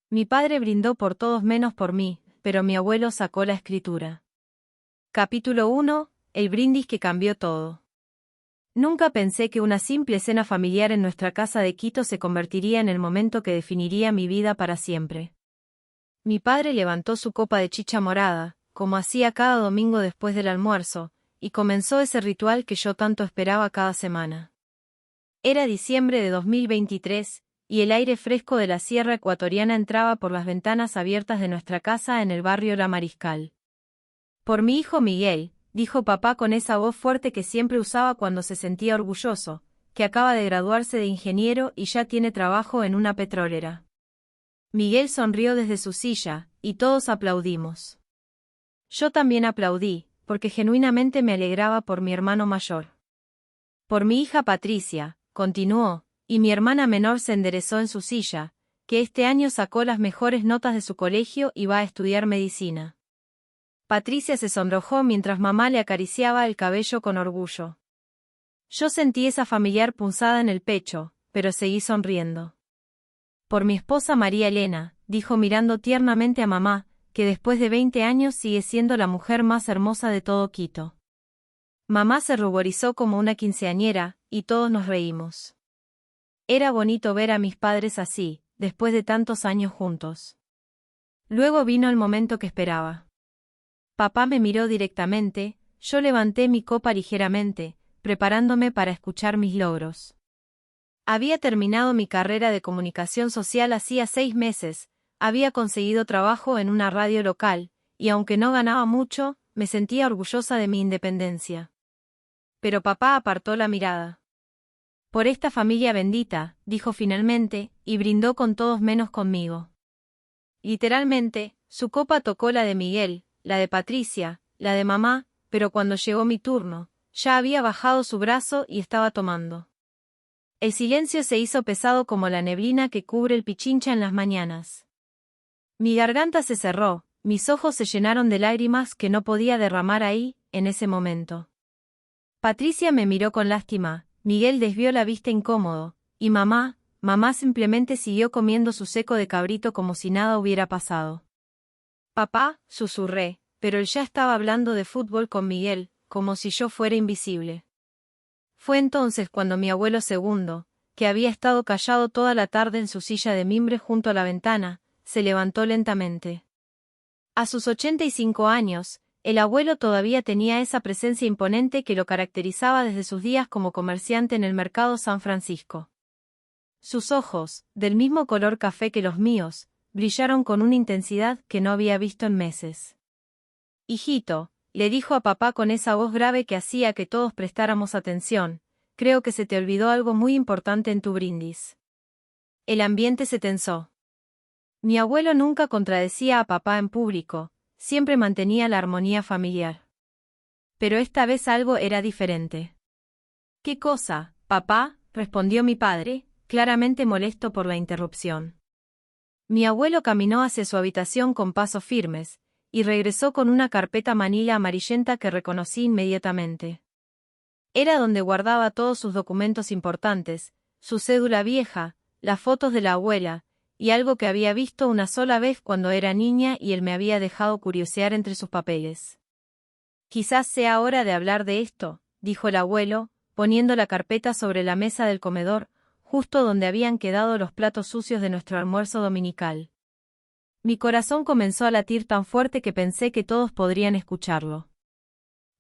Mi padre brindó por todos menos por mí, pero mi abuelo sacó la escritura. Capítulo 1. El brindis que cambió todo. Nunca pensé que una simple cena familiar en nuestra casa de Quito se convertiría en el momento que definiría mi vida para siempre. Mi padre levantó su copa de chicha morada, como hacía cada domingo después del almuerzo, y comenzó ese ritual que yo tanto esperaba cada semana. Era diciembre de 2023, y el aire fresco de la sierra ecuatoriana entraba por las ventanas abiertas de nuestra casa en el barrio La Mariscal. Por mi hijo Miguel, dijo papá con esa voz fuerte que siempre usaba cuando se sentía orgulloso, que acaba de graduarse de ingeniero y ya tiene trabajo en una petrolera. Miguel sonrió desde su silla, y todos aplaudimos. Yo también aplaudí, porque genuinamente me alegraba por mi hermano mayor. Por mi hija Patricia, continuó, y mi hermana menor se enderezó en su silla, que este año sacó las mejores notas de su colegio y va a estudiar medicina. Patricia se sonrojó mientras mamá le acariciaba el cabello con orgullo. Yo sentí esa familiar punzada en el pecho, pero seguí sonriendo. Por mi esposa María Elena, dijo mirando tiernamente a mamá, que después de 20 años sigue siendo la mujer más hermosa de todo Quito. Mamá se ruborizó como una quinceañera, y todos nos reímos. Era bonito ver a mis padres así, después de tantos años juntos. Luego vino el momento que esperaba. Papá me miró directamente, yo levanté mi copa ligeramente, preparándome para escuchar mis logros. Había terminado mi carrera de comunicación social hacía 6 meses, había conseguido trabajo en una radio local, y aunque no ganaba mucho, me sentía orgullosa de mi independencia. Pero papá apartó la mirada. Por esta familia bendita, dijo finalmente, y brindó con todos menos conmigo. Literalmente, su copa tocó la de Miguel, la de Patricia, la de mamá, pero cuando llegó mi turno, ya había bajado su brazo y estaba tomando. El silencio se hizo pesado como la neblina que cubre el Pichincha en las mañanas. Mi garganta se cerró, mis ojos se llenaron de lágrimas que no podía derramar ahí, en ese momento. Patricia me miró con lástima, Miguel desvió la vista incómodo, y mamá simplemente siguió comiendo su seco de cabrito como si nada hubiera pasado. Papá, susurré, pero él ya estaba hablando de fútbol con Miguel, como si yo fuera invisible. Fue entonces cuando mi abuelo segundo, que había estado callado toda la tarde en su silla de mimbre junto a la ventana, se levantó lentamente. A sus 85 años, el abuelo todavía tenía esa presencia imponente que lo caracterizaba desde sus días como comerciante en el mercado San Francisco. Sus ojos, del mismo color café que los míos, brillaron con una intensidad que no había visto en meses. «Hijito», le dijo a papá con esa voz grave que hacía que todos prestáramos atención, «creo que se te olvidó algo muy importante en tu brindis». El ambiente se tensó. Mi abuelo nunca contradecía a papá en público, siempre mantenía la armonía familiar. Pero esta vez algo era diferente. «¿Qué cosa, papá?», respondió mi padre, claramente molesto por la interrupción. Mi abuelo caminó hacia su habitación con pasos firmes, y regresó con una carpeta manila amarillenta que reconocí inmediatamente. Era donde guardaba todos sus documentos importantes, su cédula vieja, las fotos de la abuela, y algo que había visto una sola vez cuando era niña y él me había dejado curiosear entre sus papeles. «Quizás sea hora de hablar de esto», dijo el abuelo, poniendo la carpeta sobre la mesa del comedor, justo donde habían quedado los platos sucios de nuestro almuerzo dominical. Mi corazón comenzó a latir tan fuerte que pensé que todos podrían escucharlo.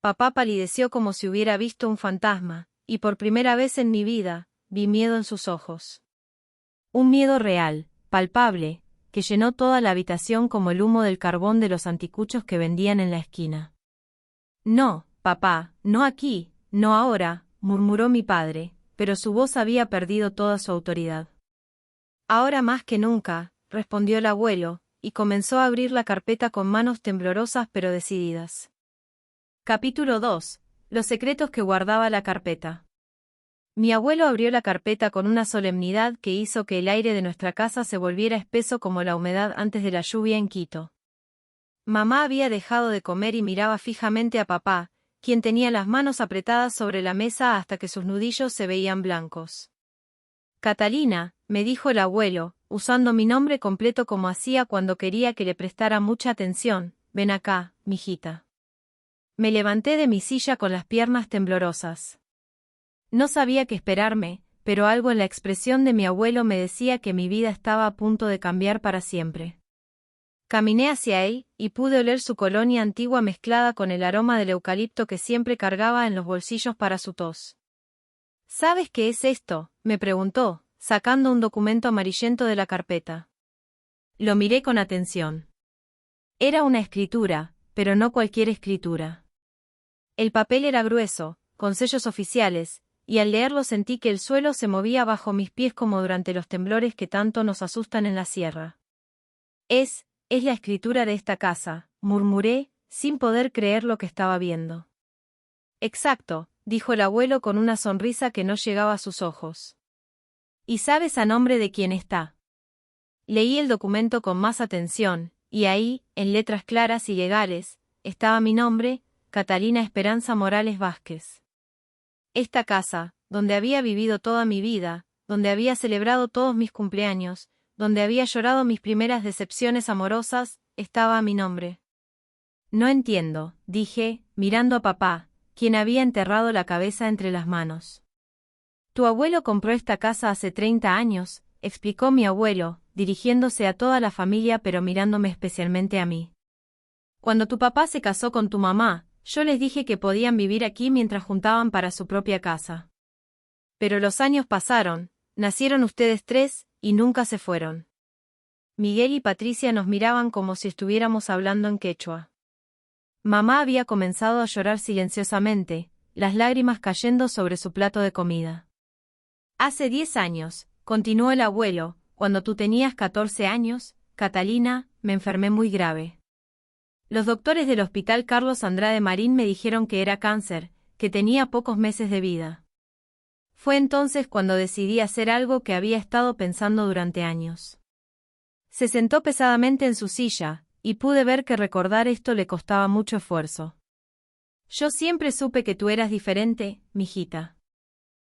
Papá palideció como si hubiera visto un fantasma, y por primera vez en mi vida, vi miedo en sus ojos. Un miedo real, palpable, que llenó toda la habitación como el humo del carbón de los anticuchos que vendían en la esquina. «No, papá, no aquí, no ahora», murmuró mi padre, pero su voz había perdido toda su autoridad. «Ahora más que nunca», respondió el abuelo, y comenzó a abrir la carpeta con manos temblorosas pero decididas. Capítulo 2. Los secretos que guardaba la carpeta. Mi abuelo abrió la carpeta con una solemnidad que hizo que el aire de nuestra casa se volviera espeso como la humedad antes de la lluvia en Quito. Mamá había dejado de comer y miraba fijamente a papá, quien tenía las manos apretadas sobre la mesa hasta que sus nudillos se veían blancos. «Catalina», me dijo el abuelo, usando mi nombre completo como hacía cuando quería que le prestara mucha atención. Ven acá, mijita. Me levanté de mi silla con las piernas temblorosas. No sabía qué esperarme, pero algo en la expresión de mi abuelo me decía que mi vida estaba a punto de cambiar para siempre. Caminé hacia él, y pude oler su colonia antigua mezclada con el aroma del eucalipto que siempre cargaba en los bolsillos para su tos. ¿Sabes qué es esto?, me preguntó, sacando un documento amarillento de la carpeta. Lo miré con atención. Era una escritura, pero no cualquier escritura. El papel era grueso, con sellos oficiales, y al leerlo sentí que el suelo se movía bajo mis pies como durante los temblores que tanto nos asustan en la sierra. Es la escritura de esta casa, murmuré, sin poder creer lo que estaba viendo. Exacto, dijo el abuelo con una sonrisa que no llegaba a sus ojos. ¿Y sabes a nombre de quién está? Leí el documento con más atención, y ahí, en letras claras y legales, estaba mi nombre, Catalina Esperanza Morales Vázquez. Esta casa, donde había vivido toda mi vida, donde había celebrado todos mis cumpleaños, donde había llorado mis primeras decepciones amorosas, estaba a mi nombre. No entiendo, dije, mirando a papá, quien había enterrado la cabeza entre las manos. Tu abuelo compró esta casa hace 30 años, explicó mi abuelo, dirigiéndose a toda la familia pero mirándome especialmente a mí. Cuando tu papá se casó con tu mamá, yo les dije que podían vivir aquí mientras juntaban para su propia casa. Pero los años pasaron, nacieron ustedes tres, y nunca se fueron. Miguel y Patricia nos miraban como si estuviéramos hablando en quechua. Mamá había comenzado a llorar silenciosamente, las lágrimas cayendo sobre su plato de comida. Hace 10 años, continuó el abuelo, cuando tú tenías 14 años, Catalina, me enfermé muy grave. Los doctores del Hospital Carlos Andrade Marín me dijeron que era cáncer, que tenía pocos meses de vida. Fue entonces cuando decidí hacer algo que había estado pensando durante años. Se sentó pesadamente en su silla, y pude ver que recordar esto le costaba mucho esfuerzo. Yo siempre supe que tú eras diferente, mijita.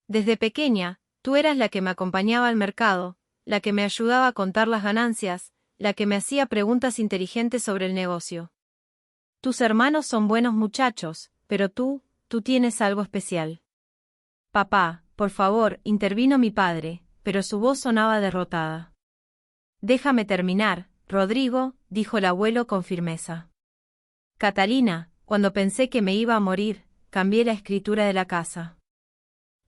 Desde pequeña, tú eras la que me acompañaba al mercado, la que me ayudaba a contar las ganancias, la que me hacía preguntas inteligentes sobre el negocio. Tus hermanos son buenos muchachos, pero tú tienes algo especial. Papá, por favor, intervino mi padre, pero su voz sonaba derrotada. Déjame terminar, Rodrigo, dijo el abuelo con firmeza. Catalina, cuando pensé que me iba a morir, cambié la escritura de la casa.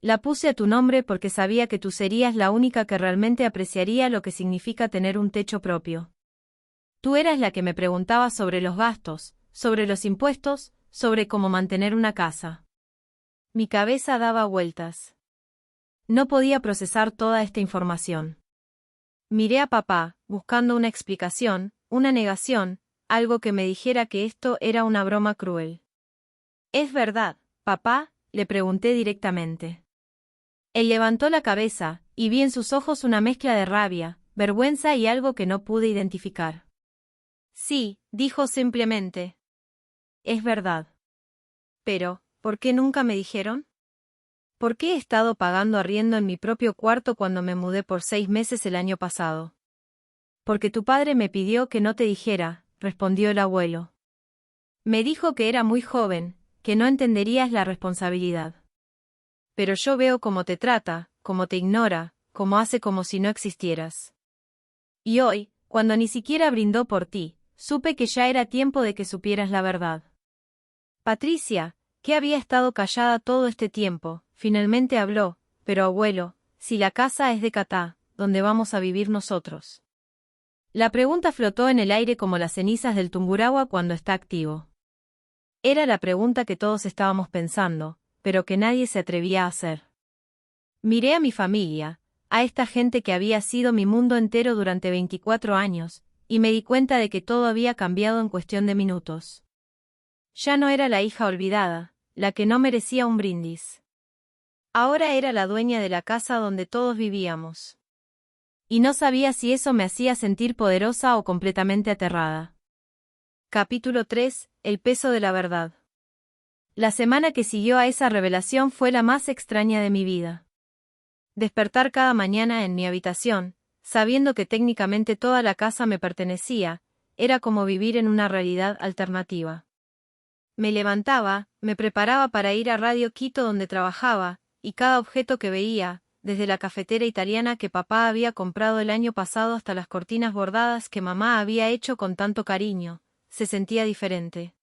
La puse a tu nombre porque sabía que tú serías la única que realmente apreciaría lo que significa tener un techo propio. Tú eras la que me preguntaba sobre los gastos, sobre los impuestos, sobre cómo mantener una casa. Mi cabeza daba vueltas. No podía procesar toda esta información. Miré a papá, buscando una explicación, una negación, algo que me dijera que esto era una broma cruel. ¿Es verdad, papá?, le pregunté directamente. Él levantó la cabeza, y vi en sus ojos una mezcla de rabia, vergüenza y algo que no pude identificar. Sí, dijo simplemente. Es verdad. Pero, ¿por qué nunca me dijeron? ¿Por qué he estado pagando arriendo en mi propio cuarto cuando me mudé por 6 meses el año pasado? Porque tu padre me pidió que no te dijera, respondió el abuelo. Me dijo que era muy joven, que no entenderías la responsabilidad. Pero yo veo cómo te trata, cómo te ignora, cómo hace como si no existieras. Y hoy, cuando ni siquiera brindó por ti, supe que ya era tiempo de que supieras la verdad. Patricia, que había estado callada todo este tiempo, finalmente habló, pero abuelo, si la casa es de Catá, ¿dónde vamos a vivir nosotros? La pregunta flotó en el aire como las cenizas del Tungurahua cuando está activo. Era la pregunta que todos estábamos pensando, pero que nadie se atrevía a hacer. Miré a mi familia, a esta gente que había sido mi mundo entero durante 24 años, y me di cuenta de que todo había cambiado en cuestión de minutos. Ya no era la hija olvidada, la que no merecía un brindis. Ahora era la dueña de la casa donde todos vivíamos. Y no sabía si eso me hacía sentir poderosa o completamente aterrada. Capítulo 3. El peso de la verdad. La semana que siguió a esa revelación fue la más extraña de mi vida. Despertar cada mañana en mi habitación, sabiendo que técnicamente toda la casa me pertenecía, era como vivir en una realidad alternativa. Me levantaba, me preparaba para ir a Radio Quito donde trabajaba, y cada objeto que veía, desde la cafetera italiana que papá había comprado el año pasado hasta las cortinas bordadas que mamá había hecho con tanto cariño, se sentía diferente.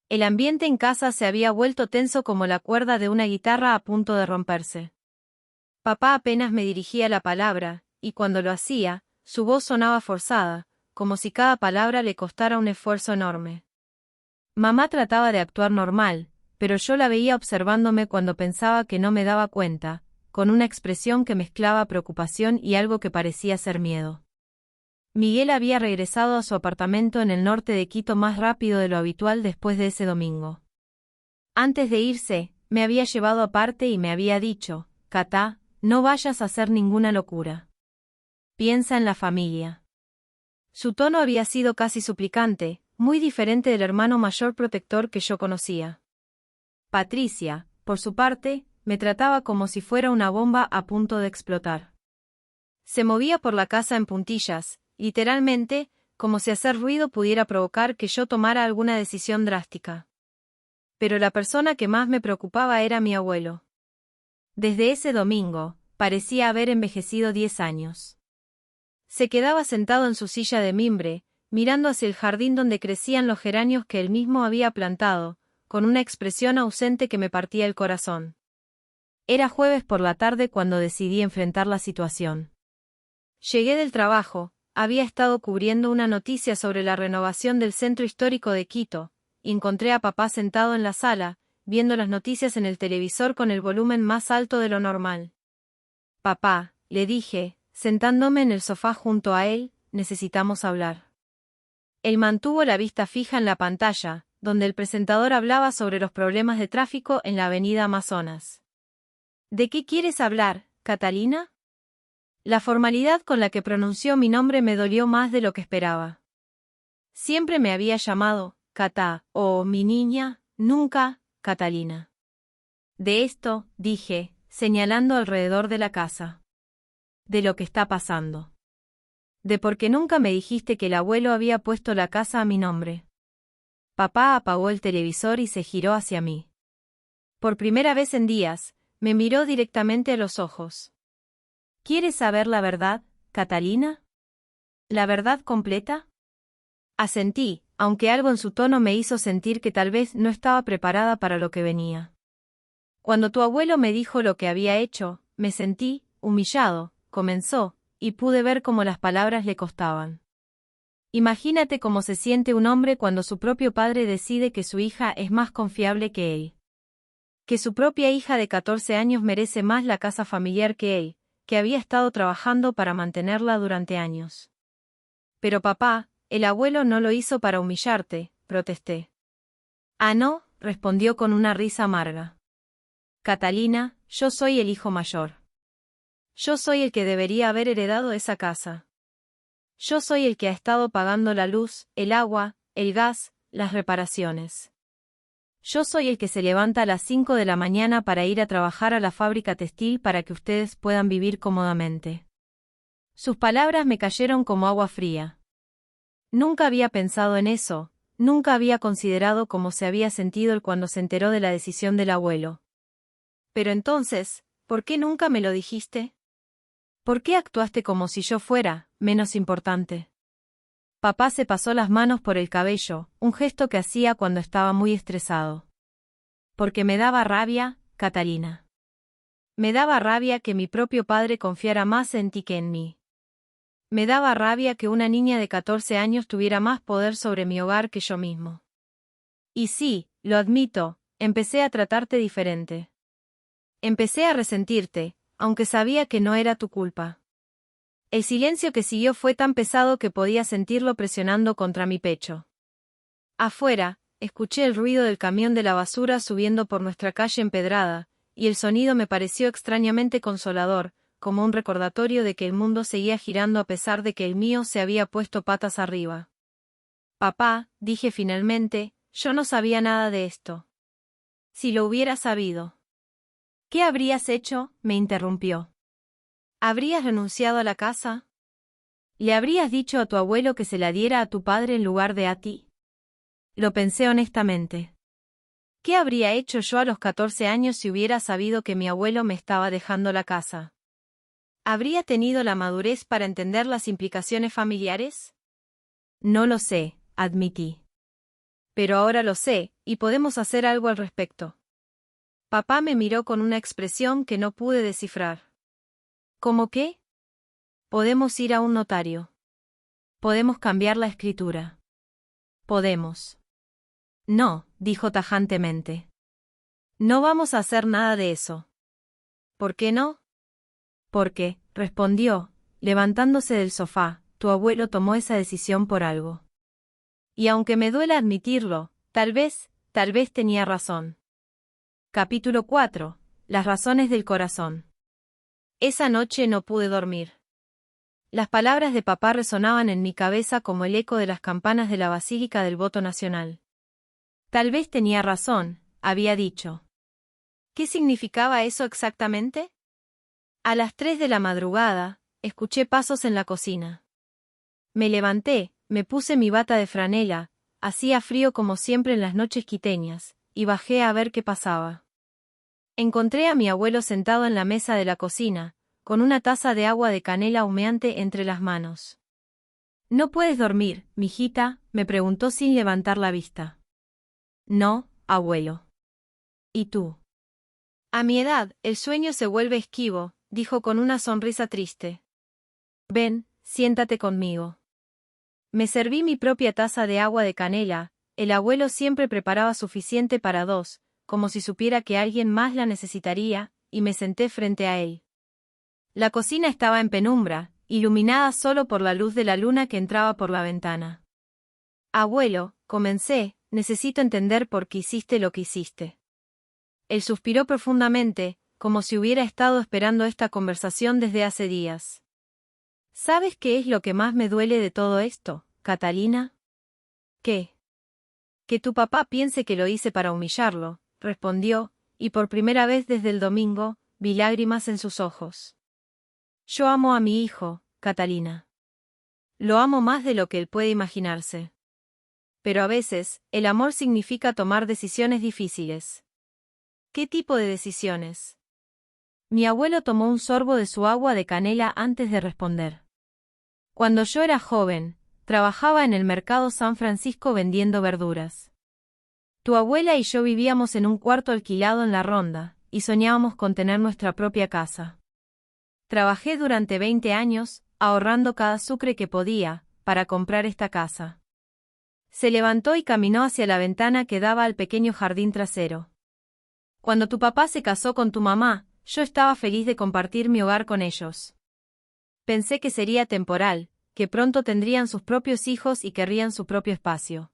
El ambiente en casa se había vuelto tenso como la cuerda de una guitarra a punto de romperse. Papá apenas me dirigía la palabra, y cuando lo hacía, su voz sonaba forzada, como si cada palabra le costara un esfuerzo enorme. Mamá trataba de actuar normal, pero yo la veía observándome cuando pensaba que no me daba cuenta, con una expresión que mezclaba preocupación y algo que parecía ser miedo. Miguel había regresado a su apartamento en el norte de Quito más rápido de lo habitual después de ese domingo. Antes de irse, me había llevado aparte y me había dicho, Catá, no vayas a hacer ninguna locura. Piensa en la familia. Su tono había sido casi suplicante, muy diferente del hermano mayor protector que yo conocía. Patricia, por su parte, me trataba como si fuera una bomba a punto de explotar. Se movía por la casa en puntillas, literalmente, como si hacer ruido pudiera provocar que yo tomara alguna decisión drástica. Pero la persona que más me preocupaba era mi abuelo. Desde ese domingo, parecía haber envejecido 10 años. Se quedaba sentado en su silla de mimbre, mirando hacia el jardín donde crecían los geranios que él mismo había plantado, con una expresión ausente que me partía el corazón. Era jueves por la tarde cuando decidí enfrentar la situación. Llegué del trabajo, había estado cubriendo una noticia sobre la renovación del centro histórico de Quito, y encontré a papá sentado en la sala, viendo las noticias en el televisor con el volumen más alto de lo normal. Papá, le dije, sentándome en el sofá junto a él, necesitamos hablar. Él mantuvo la vista fija en la pantalla, donde el presentador hablaba sobre los problemas de tráfico en la avenida Amazonas. ¿De qué quieres hablar, Catalina? La formalidad con la que pronunció mi nombre me dolió más de lo que esperaba. Siempre me había llamado Catá, o mi niña, nunca Catalina. De esto, dije, señalando alrededor de la casa. De lo que está pasando. De por qué nunca me dijiste que el abuelo había puesto la casa a mi nombre. Papá apagó el televisor y se giró hacia mí. Por primera vez en días, me miró directamente a los ojos. ¿Quieres saber la verdad, Catalina? ¿La verdad completa? Asentí, aunque algo en su tono me hizo sentir que tal vez no estaba preparada para lo que venía. Cuando tu abuelo me dijo lo que había hecho, me sentí humillado, comenzó, y pude ver cómo las palabras le costaban. Imagínate cómo se siente un hombre cuando su propio padre decide que su hija es más confiable que él. Que su propia hija de 14 años merece más la casa familiar que él, que había estado trabajando para mantenerla durante años. Pero papá, el abuelo no lo hizo para humillarte, protesté. Ah, no, respondió con una risa amarga. Catalina, yo soy el hijo mayor. Yo soy el que debería haber heredado esa casa. Yo soy el que ha estado pagando la luz, el agua, el gas, las reparaciones. Yo soy el que se levanta a las 5 de la mañana para ir a trabajar a la fábrica textil para que ustedes puedan vivir cómodamente. Sus palabras me cayeron como agua fría. Nunca había pensado en eso, nunca había considerado cómo se había sentido él cuando se enteró de la decisión del abuelo. Pero entonces, ¿por qué nunca me lo dijiste? ¿Por qué actuaste como si yo fuera menos importante? Papá se pasó las manos por el cabello, un gesto que hacía cuando estaba muy estresado. Porque me daba rabia, Catalina. Me daba rabia que mi propio padre confiara más en ti que en mí. Me daba rabia que una niña de 14 años tuviera más poder sobre mi hogar que yo mismo. Y sí, lo admito, empecé a tratarte diferente. Empecé a resentirte, aunque sabía que no era tu culpa. El silencio que siguió fue tan pesado que podía sentirlo presionando contra mi pecho. Afuera, escuché el ruido del camión de la basura subiendo por nuestra calle empedrada, y el sonido me pareció extrañamente consolador, como un recordatorio de que el mundo seguía girando a pesar de que el mío se había puesto patas arriba. Papá, dije finalmente, yo no sabía nada de esto. Si lo hubiera sabido. ¿Qué habrías hecho?, me interrumpió. ¿Habrías renunciado a la casa? ¿Le habrías dicho a tu abuelo que se la diera a tu padre en lugar de a ti? Lo pensé honestamente. ¿Qué habría hecho yo a los 14 años si hubiera sabido que mi abuelo me estaba dejando la casa? ¿Habría tenido la madurez para entender las implicaciones familiares? No lo sé, admití. Pero ahora lo sé, y podemos hacer algo al respecto. Papá me miró con una expresión que no pude descifrar. ¿Cómo qué? Podemos ir a un notario. Podemos cambiar la escritura. Podemos. No, dijo tajantemente. No vamos a hacer nada de eso. ¿Por qué no? Porque, respondió, levantándose del sofá, tu abuelo tomó esa decisión por algo. Y aunque me duela admitirlo, tal vez tenía razón. Capítulo 4. Las razones del corazón. Esa noche no pude dormir. Las palabras de papá resonaban en mi cabeza como el eco de las campanas de la Basílica del Voto Nacional. Tal vez tenía razón, había dicho. ¿Qué significaba eso exactamente? A las 3 de la madrugada, escuché pasos en la cocina. Me levanté, me puse mi bata de franela, hacía frío como siempre en las noches quiteñas, y bajé a ver qué pasaba. Encontré a mi abuelo sentado en la mesa de la cocina, con una taza de agua de canela humeante entre las manos. ¿No puedes dormir, mijita?, me preguntó sin levantar la vista. No, abuelo. ¿Y tú? A mi edad, el sueño se vuelve esquivo, dijo con una sonrisa triste. Ven, siéntate conmigo. Me serví mi propia taza de agua de canela, el abuelo siempre preparaba suficiente para dos, como si supiera que alguien más la necesitaría, y me senté frente a él. La cocina estaba en penumbra, iluminada solo por la luz de la luna que entraba por la ventana. Abuelo, comencé, necesito entender por qué hiciste lo que hiciste. Él suspiró profundamente, como si hubiera estado esperando esta conversación desde hace días. ¿Sabes qué es lo que más me duele de todo esto, Catalina? ¿Qué? Que tu papá piense que lo hice para humillarlo, respondió, y por primera vez desde el domingo, vi lágrimas en sus ojos. Yo amo a mi hijo, Catalina. Lo amo más de lo que él puede imaginarse. Pero a veces, el amor significa tomar decisiones difíciles. ¿Qué tipo de decisiones? Mi abuelo tomó un sorbo de su agua de canela antes de responder. Cuando yo era joven, trabajaba en el mercado San Francisco vendiendo verduras. Tu abuela y yo vivíamos en un cuarto alquilado en la Ronda, y soñábamos con tener nuestra propia casa. Trabajé durante 20 años, ahorrando cada sucre que podía, para comprar esta casa. Se levantó y caminó hacia la ventana que daba al pequeño jardín trasero. Cuando tu papá se casó con tu mamá, yo estaba feliz de compartir mi hogar con ellos. Pensé que sería temporal, que pronto tendrían sus propios hijos y querrían su propio espacio.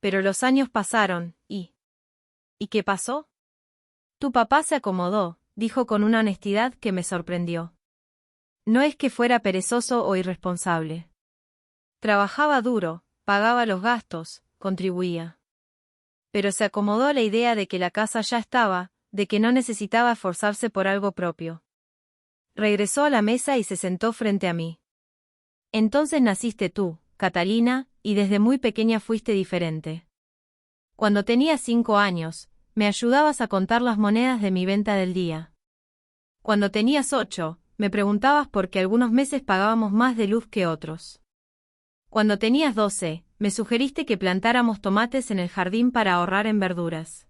Pero los años pasaron, ¿y qué pasó? Tu papá se acomodó, dijo con una honestidad que me sorprendió. No es que fuera perezoso o irresponsable. Trabajaba duro, pagaba los gastos, contribuía. Pero se acomodó a la idea de que la casa ya estaba, de que no necesitaba esforzarse por algo propio. Regresó a la mesa y se sentó frente a mí. Entonces naciste tú, Catalina, y desde muy pequeña fuiste diferente. Cuando tenía 5 años, me ayudabas a contar las monedas de mi venta del día. Cuando tenías 8, me preguntabas por qué algunos meses pagábamos más de luz que otros. Cuando tenías 12, me sugeriste que plantáramos tomates en el jardín para ahorrar en verduras.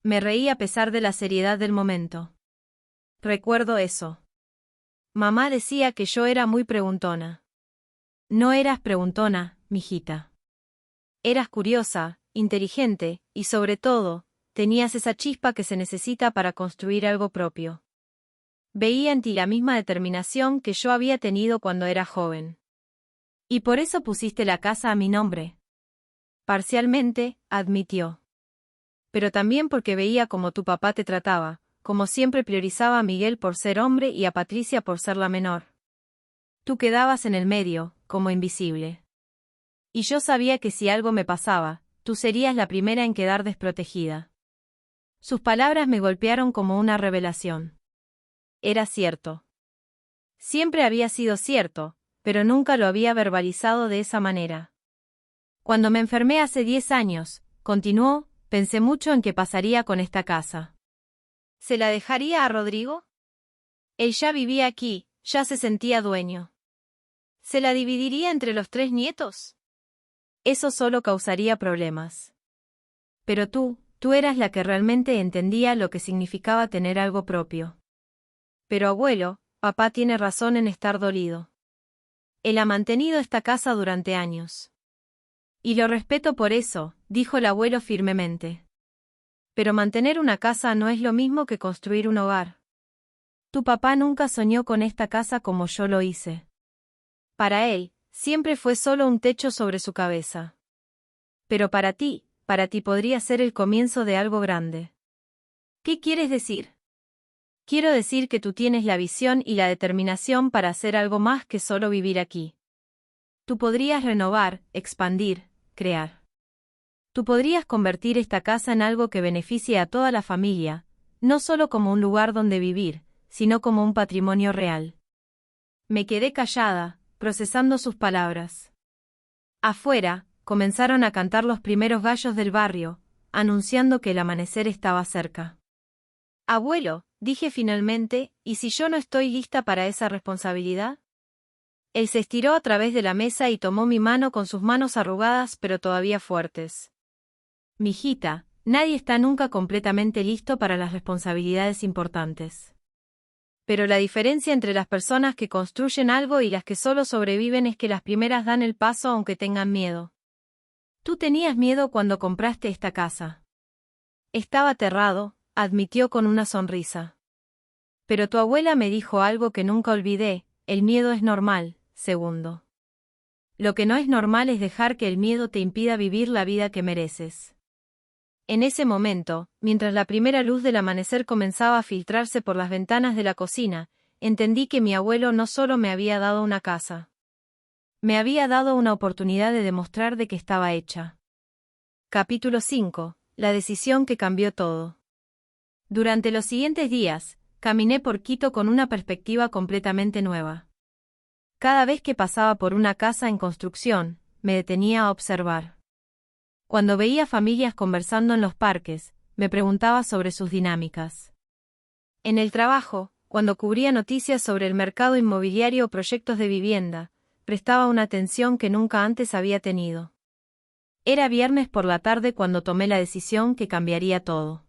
Me reí a pesar de la seriedad del momento. Recuerdo eso. Mamá decía que yo era muy preguntona. No eras preguntona, mijita. Eras curiosa, inteligente, y sobre todo, tenías esa chispa que se necesita para construir algo propio. Veía en ti la misma determinación que yo había tenido cuando era joven. Y por eso pusiste la casa a mi nombre. Parcialmente, admitió. Pero también porque veía cómo tu papá te trataba, como siempre priorizaba a Miguel por ser hombre y a Patricia por ser la menor. Tú quedabas en el medio, como invisible. Y yo sabía que si algo me pasaba, tú serías la primera en quedar desprotegida. Sus palabras me golpearon como una revelación. Era cierto. Siempre había sido cierto, pero nunca lo había verbalizado de esa manera. Cuando me enfermé hace 10 años, continuó, pensé mucho en qué pasaría con esta casa. ¿Se la dejaría a Rodrigo? Él ya vivía aquí, ya se sentía dueño. ¿Se la dividiría entre los 3 nietos? Eso solo causaría problemas. Pero tú eras la que realmente entendía lo que significaba tener algo propio. Pero abuelo, papá tiene razón en estar dolido. Él ha mantenido esta casa durante años. Y lo respeto por eso, dijo el abuelo firmemente. Pero mantener una casa no es lo mismo que construir un hogar. Tu papá nunca soñó con esta casa como yo lo hice. Para él, siempre fue solo un techo sobre su cabeza. Pero para ti podría ser el comienzo de algo grande. ¿Qué quieres decir? Quiero decir que tú tienes la visión y la determinación para hacer algo más que solo vivir aquí. Tú podrías renovar, expandir, crear. Tú podrías convertir esta casa en algo que beneficie a toda la familia, no solo como un lugar donde vivir, sino como un patrimonio real. Me quedé callada, procesando sus palabras. Afuera, comenzaron a cantar los primeros gallos del barrio, anunciando que el amanecer estaba cerca. Abuelo, dije finalmente, ¿y si yo no estoy lista para esa responsabilidad? Él se estiró a través de la mesa y tomó mi mano con sus manos arrugadas pero todavía fuertes. Mijita, nadie está nunca completamente listo para las responsabilidades importantes. Pero la diferencia entre las personas que construyen algo y las que solo sobreviven es que las primeras dan el paso aunque tengan miedo. Tú tenías miedo cuando compraste esta casa. Estaba aterrado, admitió con una sonrisa. Pero tu abuela me dijo algo que nunca olvidé, el miedo es normal, segundo. Lo que no es normal es dejar que el miedo te impida vivir la vida que mereces. En ese momento, mientras la primera luz del amanecer comenzaba a filtrarse por las ventanas de la cocina, entendí que mi abuelo no solo me había dado una casa. Me había dado una oportunidad de demostrar de qué estaba hecha. Capítulo 5. La decisión que cambió todo. Durante los siguientes días, caminé por Quito con una perspectiva completamente nueva. Cada vez que pasaba por una casa en construcción, me detenía a observar. Cuando veía familias conversando en los parques, me preguntaba sobre sus dinámicas. En el trabajo, cuando cubría noticias sobre el mercado inmobiliario o proyectos de vivienda, prestaba una atención que nunca antes había tenido. Era viernes por la tarde cuando tomé la decisión que cambiaría todo.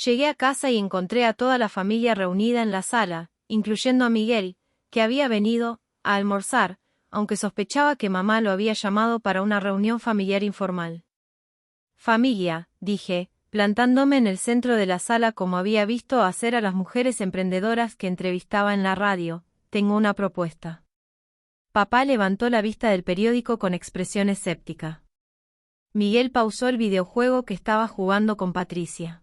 Llegué a casa y encontré a toda la familia reunida en la sala, incluyendo a Miguel, que había venido a almorzar, aunque sospechaba que mamá lo había llamado para una reunión familiar informal. Familia, dije, plantándome en el centro de la sala como había visto hacer a las mujeres emprendedoras que entrevistaba en la radio, tengo una propuesta. Papá levantó la vista del periódico con expresión escéptica. Miguel pausó el videojuego que estaba jugando con Patricia.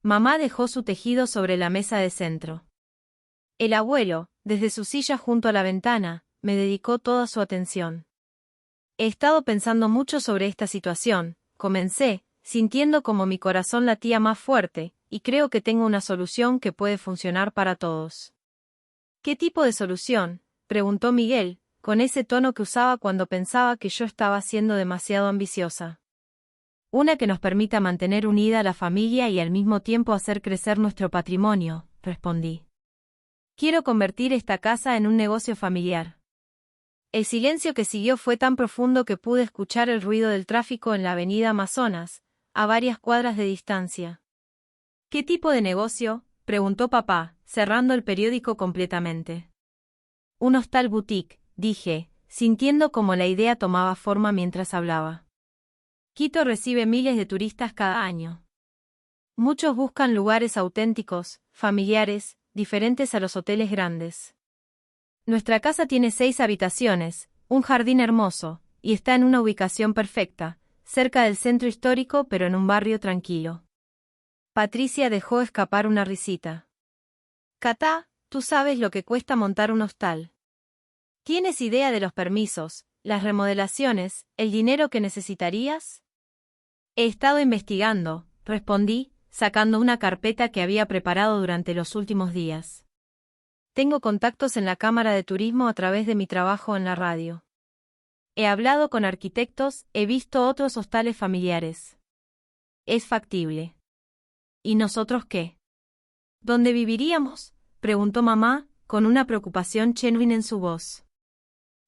Mamá dejó su tejido sobre la mesa de centro. El abuelo, desde su silla junto a la ventana, me dedicó toda su atención. He estado pensando mucho sobre esta situación, comencé, sintiendo como mi corazón latía más fuerte, y creo que tengo una solución que puede funcionar para todos. ¿Qué tipo de solución?, preguntó Miguel, con ese tono que usaba cuando pensaba que yo estaba siendo demasiado ambiciosa. Una que nos permita mantener unida a la familia y al mismo tiempo hacer crecer nuestro patrimonio, respondí. Quiero convertir esta casa en un negocio familiar. El silencio que siguió fue tan profundo que pude escuchar el ruido del tráfico en la avenida Amazonas, a varias cuadras de distancia. ¿Qué tipo de negocio?, preguntó papá, cerrando el periódico completamente. Un hostal boutique, dije, sintiendo como la idea tomaba forma mientras hablaba. Quito recibe miles de turistas cada año. Muchos buscan lugares auténticos, familiares, diferentes a los hoteles grandes. Nuestra casa tiene 6 habitaciones, un jardín hermoso, y está en una ubicación perfecta, cerca del centro histórico pero en un barrio tranquilo. Patricia dejó escapar una risita. Catá, tú sabes lo que cuesta montar un hostal. ¿Tienes idea de los permisos, las remodelaciones, el dinero que necesitarías? He estado investigando, respondí, sacando una carpeta que había preparado durante los últimos días. Tengo contactos en la Cámara de Turismo a través de mi trabajo en la radio. He hablado con arquitectos, he visto otros hostales familiares. Es factible. ¿Y nosotros qué? ¿Dónde viviríamos?, preguntó mamá, con una preocupación genuina en su voz.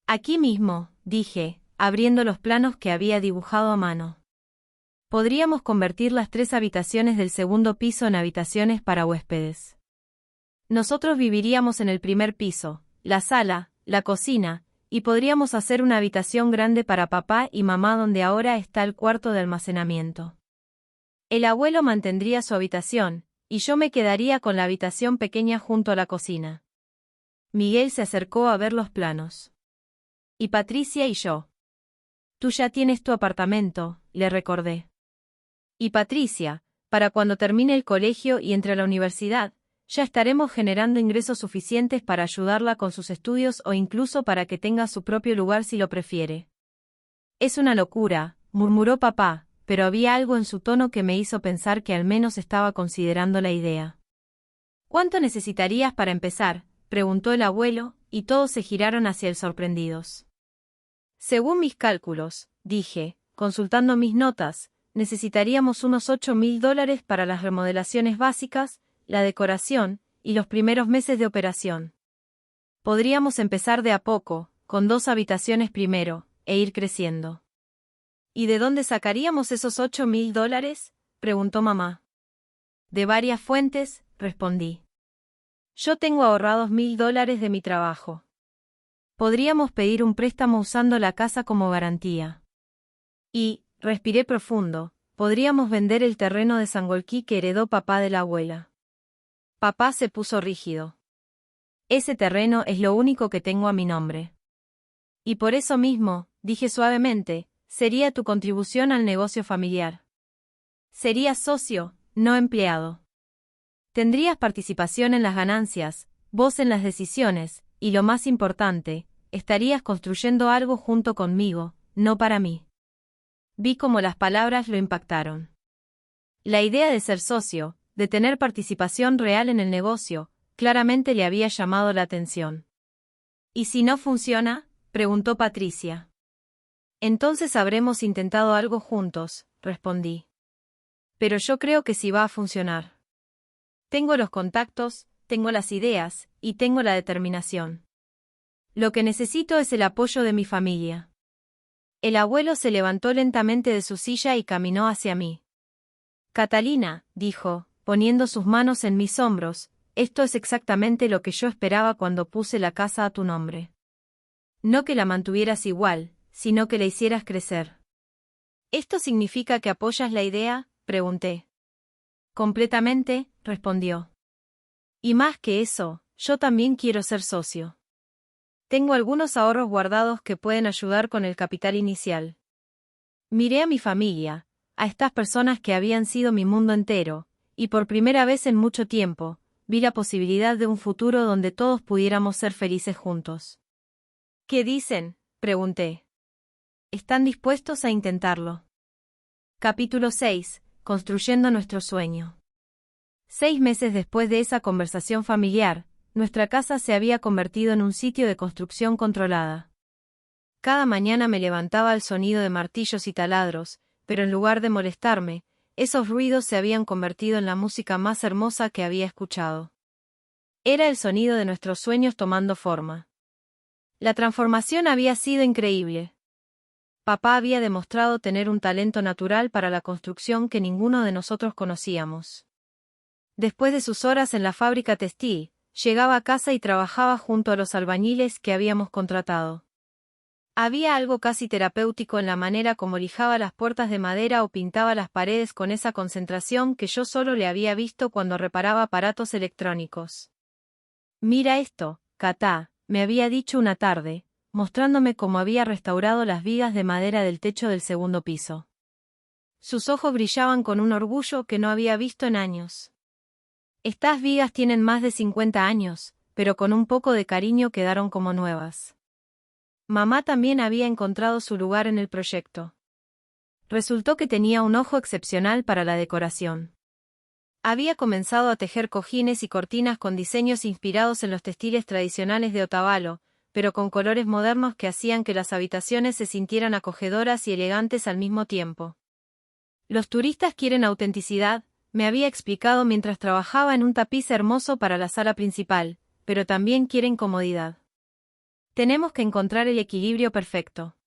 Aquí mismo, dije, abriendo los planos que había dibujado a mano. Podríamos convertir las 3 habitaciones del segundo piso en habitaciones para huéspedes. Nosotros viviríamos en el primer piso, la sala, la cocina, y podríamos hacer una habitación grande para papá y mamá donde ahora está el cuarto de almacenamiento. El abuelo mantendría su habitación, y yo me quedaría con la habitación pequeña junto a la cocina. Miguel se acercó a ver los planos. ¿Y Patricia y yo? Tú ya tienes tu apartamento, le recordé. Y Patricia, para cuando termine el colegio y entre a la universidad, ya estaremos generando ingresos suficientes para ayudarla con sus estudios o incluso para que tenga su propio lugar si lo prefiere. Es una locura, murmuró papá, pero había algo en su tono que me hizo pensar que al menos estaba considerando la idea. ¿Cuánto necesitarías para empezar?, preguntó el abuelo, y todos se giraron hacia él sorprendidos. Según mis cálculos, dije, consultando mis notas, necesitaríamos unos $8.000 para las remodelaciones básicas, la decoración, y los primeros meses de operación. Podríamos empezar de a poco, con 2 habitaciones primero, e ir creciendo. ¿Y de dónde sacaríamos esos $8.000?, preguntó mamá. De varias fuentes, respondí. Yo tengo ahorrados $1.000 de mi trabajo. Podríamos pedir un préstamo usando la casa como garantía. Y, respiré profundo, podríamos vender el terreno de Sangolquí que heredó papá de la abuela. Papá se puso rígido. Ese terreno es lo único que tengo a mi nombre. Y por eso mismo, dije suavemente, sería tu contribución al negocio familiar. Serías socio, no empleado. Tendrías participación en las ganancias, voz en las decisiones, y lo más importante, estarías construyendo algo junto conmigo, no para mí. Vi cómo las palabras lo impactaron. La idea de ser socio, de tener participación real en el negocio, claramente le había llamado la atención. ¿Y si no funciona?, preguntó Patricia. Entonces habremos intentado algo juntos, respondí. Pero yo creo que sí va a funcionar. Tengo los contactos, tengo las ideas, y tengo la determinación. Lo que necesito es el apoyo de mi familia. El abuelo se levantó lentamente de su silla y caminó hacia mí. Catalina, dijo, poniendo sus manos en mis hombros, esto es exactamente lo que yo esperaba cuando puse la casa a tu nombre. No que la mantuvieras igual, sino que la hicieras crecer. ¿Esto significa que apoyas la idea?, pregunté. Completamente, respondió. Y más que eso, yo también quiero ser socio. Tengo algunos ahorros guardados que pueden ayudar con el capital inicial. Miré a mi familia, a estas personas que habían sido mi mundo entero, y por primera vez en mucho tiempo, vi la posibilidad de un futuro donde todos pudiéramos ser felices juntos. ¿Qué dicen?, pregunté. ¿Están dispuestos a intentarlo? Capítulo 6. Construyendo nuestro sueño. 6 meses después de esa conversación familiar, nuestra casa se había convertido en un sitio de construcción controlada. Cada mañana me levantaba al sonido de martillos y taladros, pero en lugar de molestarme, esos ruidos se habían convertido en la música más hermosa que había escuchado. Era el sonido de nuestros sueños tomando forma. La transformación había sido increíble. Papá había demostrado tener un talento natural para la construcción que ninguno de nosotros conocíamos. Después de sus horas en la fábrica textil, llegaba a casa y trabajaba junto a los albañiles que habíamos contratado. Había algo casi terapéutico en la manera como lijaba las puertas de madera o pintaba las paredes con esa concentración que yo solo le había visto cuando reparaba aparatos electrónicos. «Mira esto, Katá», me había dicho una tarde, mostrándome cómo había restaurado las vigas de madera del techo del segundo piso. Sus ojos brillaban con un orgullo que no había visto en años. Estas vigas tienen más de 50 años, pero con un poco de cariño quedaron como nuevas. Mamá también había encontrado su lugar en el proyecto. Resultó que tenía un ojo excepcional para la decoración. Había comenzado a tejer cojines y cortinas con diseños inspirados en los textiles tradicionales de Otavalo, pero con colores modernos que hacían que las habitaciones se sintieran acogedoras y elegantes al mismo tiempo. Los turistas quieren autenticidad, me había explicado mientras trabajaba en un tapiz hermoso para la sala principal, pero también quieren comodidad. Tenemos que encontrar el equilibrio perfecto.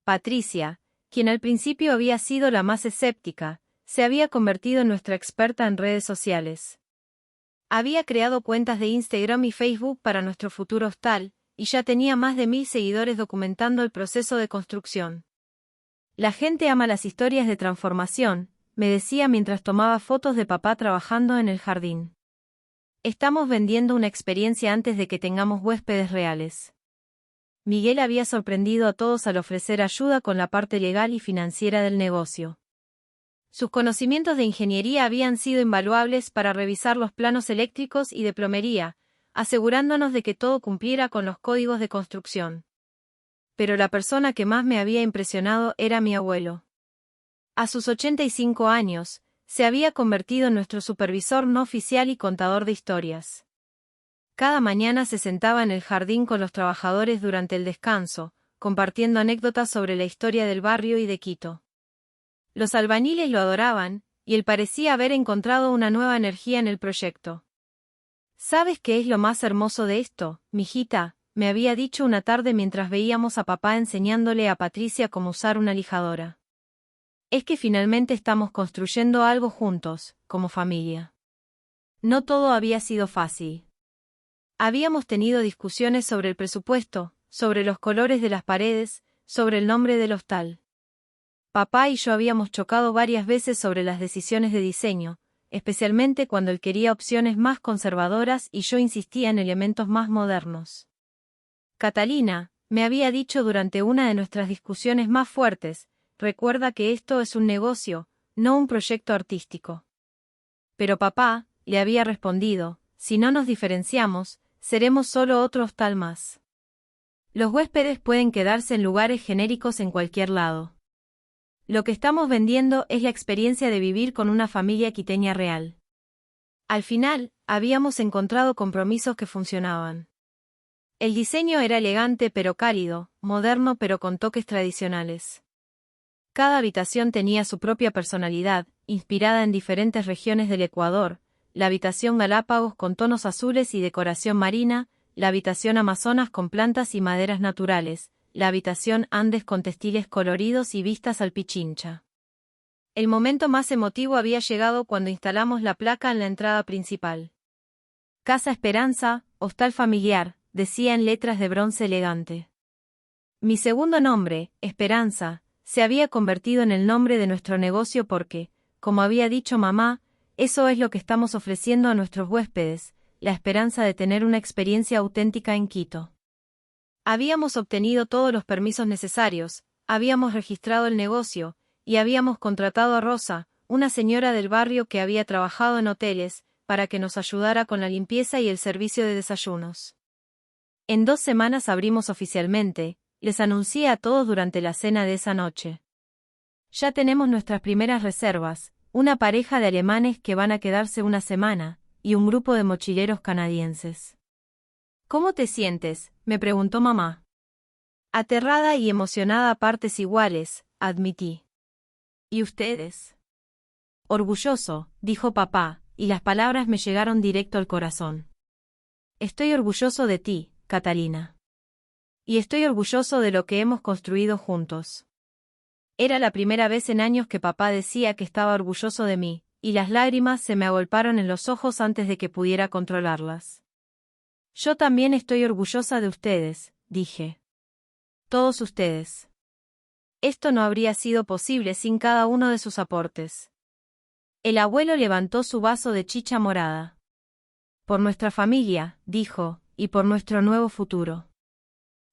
Patricia, quien al principio había sido la más escéptica, se había convertido en nuestra experta en redes sociales. Había creado cuentas de Instagram y Facebook para nuestro futuro hostal, y ya tenía más de 1000 seguidores documentando el proceso de construcción. La gente ama las historias de transformación, me decía mientras tomaba fotos de papá trabajando en el jardín. Estamos vendiendo una experiencia antes de que tengamos huéspedes reales. Miguel había sorprendido a todos al ofrecer ayuda con la parte legal y financiera del negocio. Sus conocimientos de ingeniería habían sido invaluables para revisar los planos eléctricos y de plomería, asegurándonos de que todo cumpliera con los códigos de construcción. Pero la persona que más me había impresionado era mi abuelo. A sus 85 años, se había convertido en nuestro supervisor no oficial y contador de historias. Cada mañana se sentaba en el jardín con los trabajadores durante el descanso, compartiendo anécdotas sobre la historia del barrio y de Quito. Los albañiles lo adoraban, y él parecía haber encontrado una nueva energía en el proyecto. ¿Sabes qué es lo más hermoso de esto, mijita?, me había dicho una tarde mientras veíamos a papá enseñándole a Patricia cómo usar una lijadora. Es que finalmente estamos construyendo algo juntos, como familia. No todo había sido fácil. Habíamos tenido discusiones sobre el presupuesto, sobre los colores de las paredes, sobre el nombre del hostal. Papá y yo habíamos chocado varias veces sobre las decisiones de diseño, especialmente cuando él quería opciones más conservadoras y yo insistía en elementos más modernos. Catalina, me había dicho durante una de nuestras discusiones más fuertes, recuerda que esto es un negocio, no un proyecto artístico. Pero papá, le había respondido, si no nos diferenciamos, seremos solo otro hostal más. Los huéspedes pueden quedarse en lugares genéricos en cualquier lado. Lo que estamos vendiendo es la experiencia de vivir con una familia quiteña real. Al final, habíamos encontrado compromisos que funcionaban. El diseño era elegante pero cálido, moderno pero con toques tradicionales. Cada habitación tenía su propia personalidad, inspirada en diferentes regiones del Ecuador, la habitación Galápagos con tonos azules y decoración marina, la habitación Amazonas con plantas y maderas naturales, la habitación Andes con textiles coloridos y vistas al Pichincha. El momento más emotivo había llegado cuando instalamos la placa en la entrada principal. Casa Esperanza, hostal familiar, decía en letras de bronce elegante. Mi segundo nombre, Esperanza, se había convertido en el nombre de nuestro negocio porque, como había dicho mamá, eso es lo que estamos ofreciendo a nuestros huéspedes, la esperanza de tener una experiencia auténtica en Quito. Habíamos obtenido todos los permisos necesarios, habíamos registrado el negocio, y habíamos contratado a Rosa, una señora del barrio que había trabajado en hoteles, para que nos ayudara con la limpieza y el servicio de desayunos. En 2 semanas abrimos oficialmente, les anuncié a todos durante la cena de esa noche. Ya tenemos nuestras primeras reservas, una pareja de alemanes que van a quedarse una semana, y un grupo de mochileros canadienses. ¿Cómo te sientes?, me preguntó mamá. Aterrada y emocionada a partes iguales, admití. ¿Y ustedes? Orgulloso, dijo papá, y las palabras me llegaron directo al corazón. Estoy orgulloso de ti, Catalina. Y estoy orgulloso de lo que hemos construido juntos. Era la primera vez en años que papá decía que estaba orgulloso de mí, y las lágrimas se me agolparon en los ojos antes de que pudiera controlarlas. Yo también estoy orgullosa de ustedes, dije. Todos ustedes. Esto no habría sido posible sin cada uno de sus aportes. El abuelo levantó su vaso de chicha morada. Por nuestra familia, dijo, y por nuestro nuevo futuro.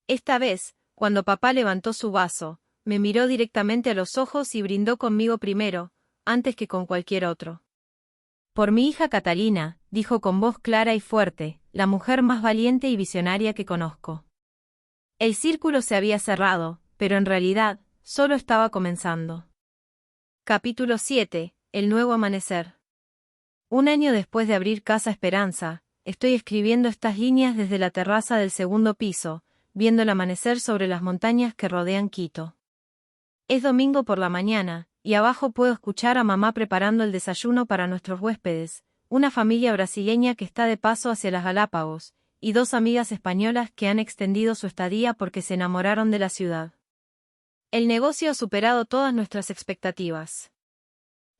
Esta vez, cuando papá levantó su vaso, me miró directamente a los ojos y brindó conmigo primero, antes que con cualquier otro. Por mi hija Catalina, dijo con voz clara y fuerte, la mujer más valiente y visionaria que conozco. El círculo se había cerrado, pero en realidad, solo estaba comenzando. Capítulo 7. El nuevo amanecer. Un año después de abrir Casa Esperanza, estoy escribiendo estas líneas desde la terraza del segundo piso, viendo el amanecer sobre las montañas que rodean Quito. Es domingo por la mañana, y abajo puedo escuchar a mamá preparando el desayuno para nuestros huéspedes, una familia brasileña que está de paso hacia las Galápagos, y dos amigas españolas que han extendido su estadía porque se enamoraron de la ciudad. El negocio ha superado todas nuestras expectativas.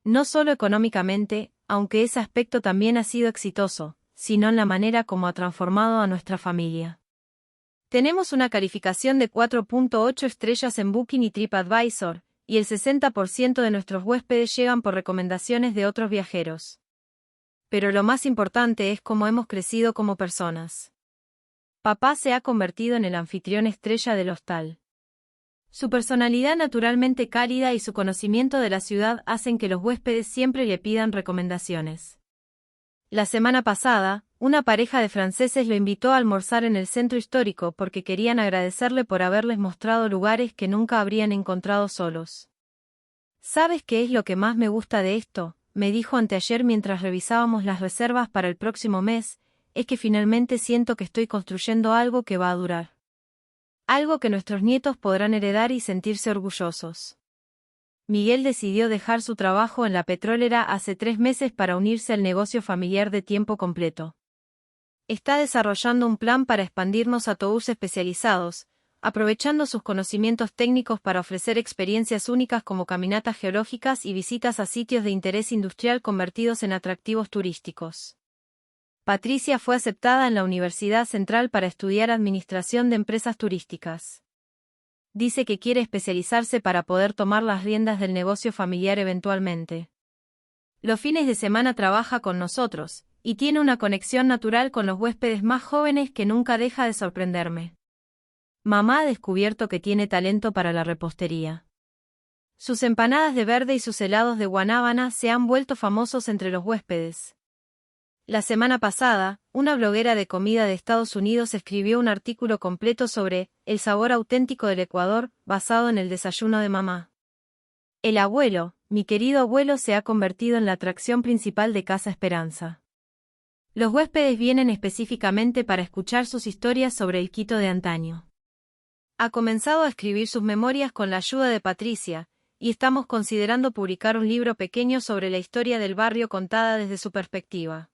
No solo económicamente, aunque ese aspecto también ha sido exitoso, sino en la manera como ha transformado a nuestra familia. Tenemos una calificación de 4.8 estrellas en Booking y TripAdvisor, y el 60% de nuestros huéspedes llegan por recomendaciones de otros viajeros. Pero lo más importante es cómo hemos crecido como personas. Papá se ha convertido en el anfitrión estrella del hostal. Su personalidad naturalmente cálida y su conocimiento de la ciudad hacen que los huéspedes siempre le pidan recomendaciones. La semana pasada, una pareja de franceses lo invitó a almorzar en el centro histórico porque querían agradecerle por haberles mostrado lugares que nunca habrían encontrado solos. ¿Sabes qué es lo que más me gusta de esto?, me dijo anteayer mientras revisábamos las reservas para el próximo mes, es que finalmente siento que estoy construyendo algo que va a durar. Algo que nuestros nietos podrán heredar y sentirse orgullosos. Miguel decidió dejar su trabajo en la petrolera hace 3 meses para unirse al negocio familiar de tiempo completo. Está desarrollando un plan para expandirnos a tours especializados, aprovechando sus conocimientos técnicos para ofrecer experiencias únicas como caminatas geológicas y visitas a sitios de interés industrial convertidos en atractivos turísticos. Patricia fue aceptada en la Universidad Central para estudiar Administración de Empresas Turísticas. Dice que quiere especializarse para poder tomar las riendas del negocio familiar eventualmente. Los fines de semana trabaja con nosotros, y tiene una conexión natural con los huéspedes más jóvenes que nunca deja de sorprenderme. Mamá ha descubierto que tiene talento para la repostería. Sus empanadas de verde y sus helados de guanábana se han vuelto famosos entre los huéspedes. La semana pasada, una bloguera de comida de Estados Unidos escribió un artículo completo sobre el sabor auténtico del Ecuador, basado en el desayuno de mamá. El abuelo, mi querido abuelo, se ha convertido en la atracción principal de Casa Esperanza. Los huéspedes vienen específicamente para escuchar sus historias sobre el Quito de antaño. Ha comenzado a escribir sus memorias con la ayuda de Patricia, y estamos considerando publicar un libro pequeño sobre la historia del barrio contada desde su perspectiva.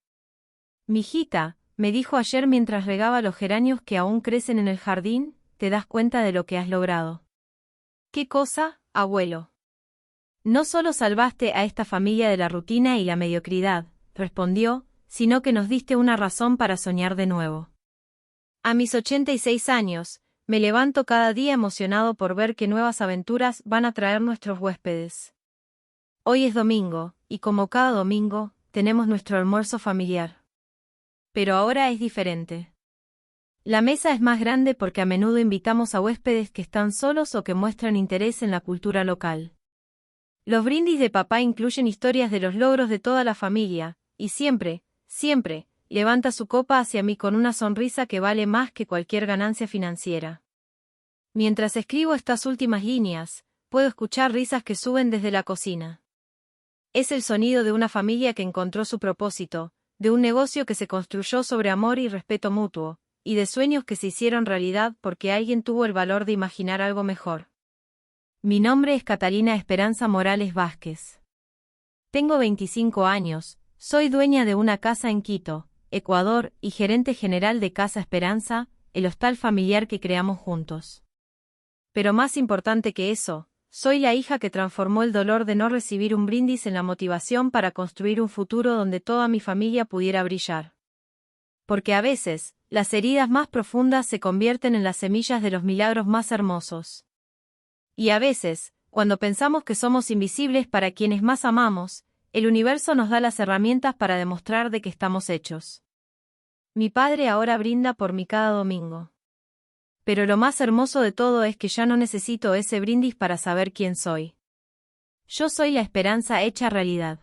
Mijita, me dijo ayer mientras regaba los geranios que aún crecen en el jardín, ¿te das cuenta de lo que has logrado? ¿Qué cosa, abuelo? No solo salvaste a esta familia de la rutina y la mediocridad, respondió, sino que nos diste una razón para soñar de nuevo. A mis 86 años, me levanto cada día emocionado por ver qué nuevas aventuras van a traer nuestros huéspedes. Hoy es domingo, y como cada domingo, tenemos nuestro almuerzo familiar. Pero ahora es diferente. La mesa es más grande porque a menudo invitamos a huéspedes que están solos o que muestran interés en la cultura local. Los brindis de papá incluyen historias de los logros de toda la familia, y siempre, levanta su copa hacia mí con una sonrisa que vale más que cualquier ganancia financiera. Mientras escribo estas últimas líneas, puedo escuchar risas que suben desde la cocina. Es el sonido de una familia que encontró su propósito, de un negocio que se construyó sobre amor y respeto mutuo, y de sueños que se hicieron realidad porque alguien tuvo el valor de imaginar algo mejor. Mi nombre es Catalina Esperanza Morales Vázquez. Tengo 25 años, soy dueña de una casa en Quito, Ecuador, y gerente general de Casa Esperanza, el hostal familiar que creamos juntos. Pero más importante que eso, soy la hija que transformó el dolor de no recibir un brindis en la motivación para construir un futuro donde toda mi familia pudiera brillar. Porque a veces, las heridas más profundas se convierten en las semillas de los milagros más hermosos. Y a veces, cuando pensamos que somos invisibles para quienes más amamos, el universo nos da las herramientas para demostrar de qué estamos hechos. Mi padre ahora brinda por mí cada domingo. Pero lo más hermoso de todo es que ya no necesito ese brindis para saber quién soy. Yo soy la esperanza hecha realidad.